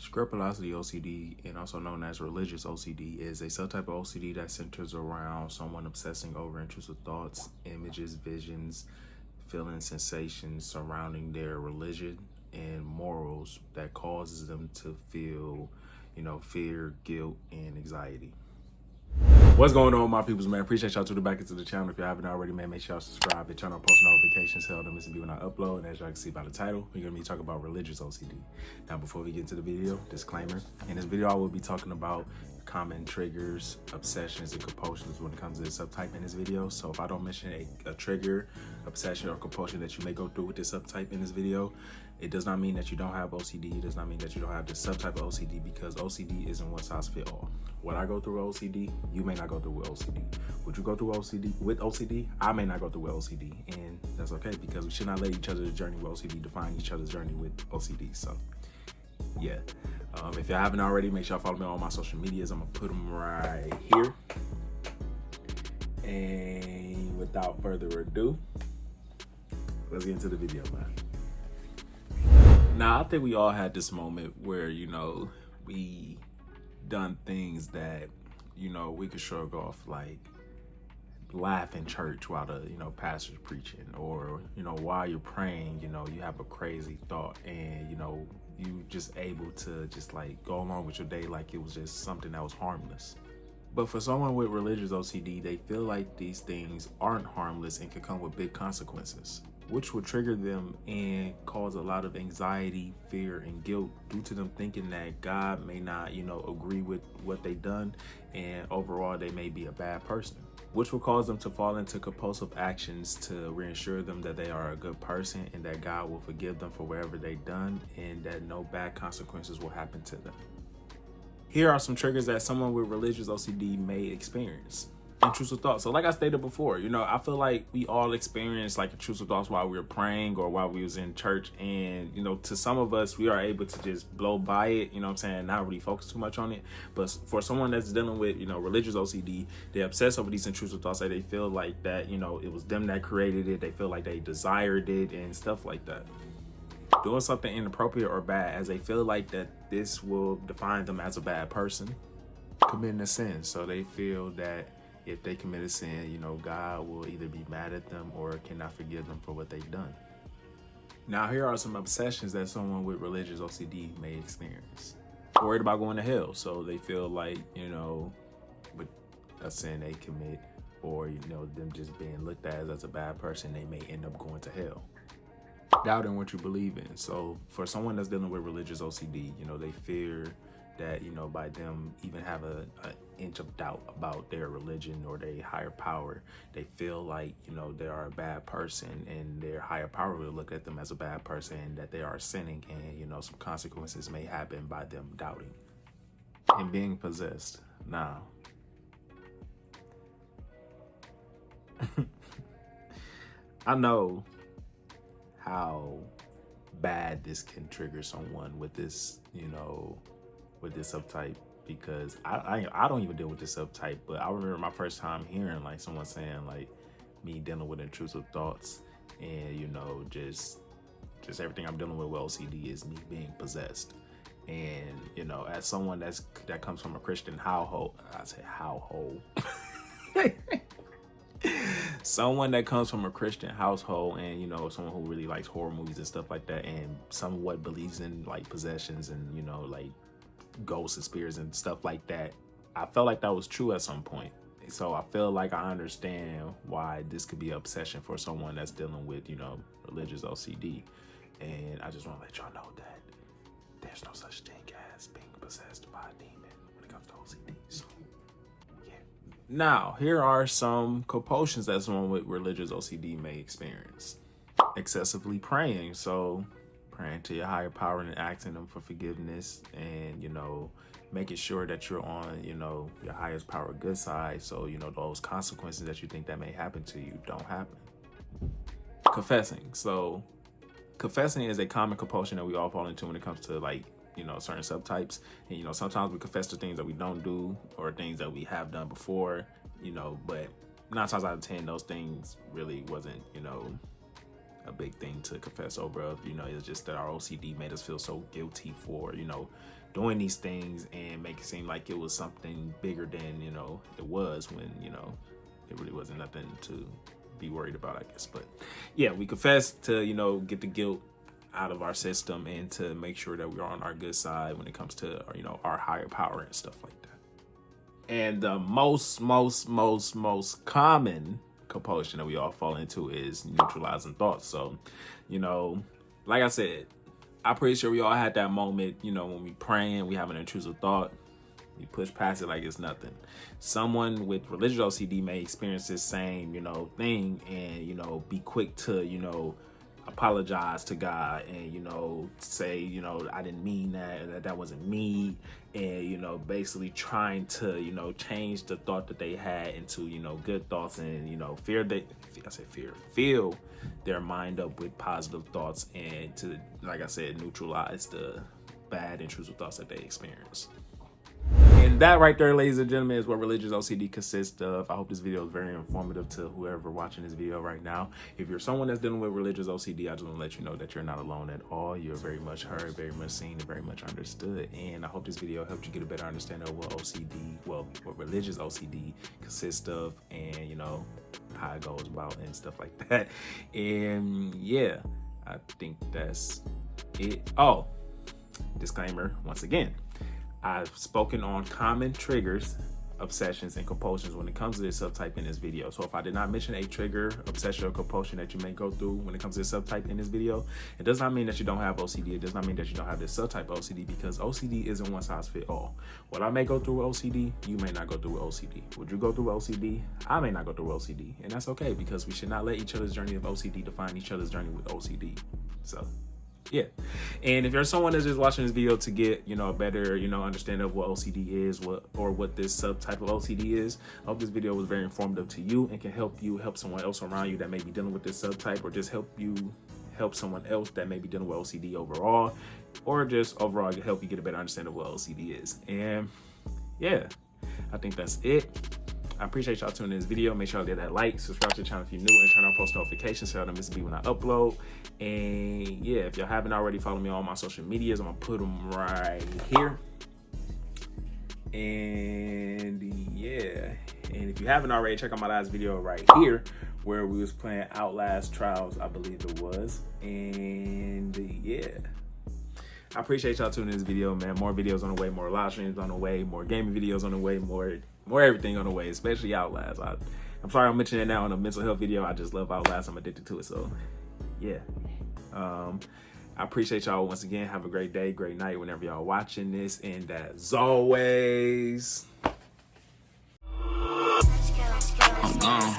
Scrupulosity OCD, and also known as religious OCD, is a subtype of OCD that centers around someone obsessing over intrusive thoughts, images, visions, feelings, sensations surrounding their religion and morals that causes them to feel, fear, guilt, and anxiety. What's going on, my peoples, man? Appreciate y'all tuning back into the channel. If you haven't already, man, make sure y'all subscribe and turn on post notifications so don't miss a video when I upload. And as y'all can see by the title, we're going to be talking about religious OCD. Now, before we get into the video, disclaimer. In this video, I will be talking about common triggers, obsessions, and compulsions when it comes to this subtype in this video. So if I don't mention a trigger, obsession, or compulsion that you may go through with this subtype in this video, it does not mean that you don't have OCD. It does not mean that you don't have this subtype of OCD, because OCD isn't one size fit all. What I go through with OCD, you may not go through with OCD. Would you go through OCD? I may not go through with OCD, and that's okay, because we should not let each other's journey with OCD define each other's journey with OCD. So, yeah. If you haven't already, make sure you follow me on all my social medias. I'm gonna put them right here. And without further ado, let's get into the video, man. Now, I think we all had this moment where, we done things that, we could shrug off, like laugh in church while the, pastor's preaching, or, while you're praying, you have a crazy thought and, you just able to just like go along with your day like it was just something that was harmless. But for someone with religious OCD, they feel like these things aren't harmless and can come with big consequences, which will trigger them and cause a lot of anxiety, fear, and guilt due to them thinking that God may not, agree with what they done, and overall they may be a bad person, which will cause them to fall into compulsive actions to reassure them that they are a good person and that God will forgive them for whatever they've done and that no bad consequences will happen to them. Here are some triggers that someone with religious OCD may experience. Intrusive thoughts. So like I stated before, I feel like we all experience like intrusive thoughts while we were praying or while we was in church. And, to some of us, we are able to just blow by it, not really focus too much on it. But for someone that's dealing with, religious OCD, they obsess over these intrusive thoughts. That they feel like that, it was them that created it. They feel like they desired it and stuff like that. Doing something inappropriate or bad, as they feel like that this will define them as a bad person. Committing a sin. So they feel that if they commit a sin, God will either be mad at them or cannot forgive them for what they've done. Now, here are some obsessions that someone with religious OCD may experience. Worried about going to hell. So they feel like, with a sin they commit or, them just being looked at as a bad person, they may end up going to hell. Doubting what you believe in. So for someone that's dealing with religious OCD, they fear that, by them even have an inch of doubt about their religion or their higher power, they feel like, they are a bad person and their higher power will look at them as a bad person and that they are sinning, and, some consequences may happen by them doubting. And being possessed. Now, I know how bad this can trigger someone with this, with this subtype, because I don't even deal with this subtype, but I remember my first time hearing like someone saying like me dealing with intrusive thoughts and just everything I'm dealing with OCD is me being possessed. And as someone that comes from a Christian household, I say household. Someone that comes from a Christian household and someone who really likes horror movies and stuff like that and somewhat believes in like possessions and like ghosts and spirits and stuff like that, I felt like that was true at some point. So I feel like I understand why this could be an obsession for someone that's dealing with religious OCD. And I just want to let y'all know that there's no such thing as being possessed by a demon when it comes to OCD. So now, here are some compulsions that someone with religious OCD may experience. Excessively praying. So praying to your higher power and asking them for forgiveness and, making sure that you're on, your highest power good side. So, those consequences that you think that may happen to you don't happen. Confessing. So confessing is a common compulsion that we all fall into when it comes to like, certain subtypes. And, sometimes we confess to things that we don't do or things that we have done before, but 9 times out of 10, those things really wasn't, a big thing to confess over. You know, it's just that our OCD made us feel so guilty for, you know, doing these things and make it seem like it was something bigger than, you know, it was, when, you know, it really wasn't nothing to be worried about, I guess. But yeah, we confess to, you know, get the guilt out of our system and to make sure that we're on our good side when it comes to, you know, our higher power and stuff like that. And the most common compulsion that we all fall into is neutralizing thoughts. So, you know, like I said, I'm pretty sure we all had that moment, you know, when we praying, we have an intrusive thought, we push past it like it's nothing. Someone with religious OCD may experience this same, you know, thing and, you know, be quick to, you know, apologize to God and, you know, say, you know, I didn't mean that wasn't me, and, you know, basically trying to, you know, change the thought that they had into, you know, good thoughts, and, you know, fill their mind up with positive thoughts, and to, like I said, neutralize the bad intrusive thoughts that they experience. And that right there, ladies and gentlemen, is what religious OCD consists of. I hope this video is very informative to whoever watching this video right now. If you're someone that's dealing with religious OCD, I just want to let you know that you're not alone at all. You're very much heard, very much seen, and very much understood. And I hope this video helped you get a better understanding of what what religious OCD consists of, and, you know, how it goes about and stuff like that. And yeah, I think that's it. Oh, disclaimer once again. I've spoken on common triggers, obsessions, and compulsions when it comes to this subtype in this video. So if I did not mention a trigger, obsession, or compulsion that you may go through when it comes to this subtype in this video, it does not mean that you don't have OCD. It does not mean that you don't have this subtype OCD, because OCD isn't one size fit all. What I may go through with OCD, you may not go through with OCD. Would you go through OCD? I may not go through OCD. And that's okay, because we should not let each other's journey of OCD define each other's journey with OCD. So yeah. And if you're someone that's just watching this video to get, you know, a better, you know, understanding of what OCD is, what this subtype of OCD is, I hope this video was very informative to you and can help you help someone else around you that may be dealing with this subtype, or just help someone else that may be dealing with OCD overall, or just overall help you get a better understanding of what OCD is. And yeah, I think that's it. I appreciate y'all tuning in this video. Make sure y'all get that like, subscribe to the channel if you're new, and turn on post notifications so y'all don't miss a beat when I upload. And yeah, if y'all haven't already, follow me on all my social medias. I'm gonna put them right here. And yeah, and if you haven't already, check out my last video right here where we was playing Outlast Trials, I believe it was. And yeah, I appreciate y'all tuning in this video, man. More videos on the way, more live streams on the way, more gaming videos on the way, more everything on the way, especially Outlast. I'm sorry I'm mentioning it now in a mental health video. I just love Outlast. I'm addicted to it. So yeah, I appreciate y'all once again. Have a great day, great night whenever y'all watching this. And as always, I'm gone.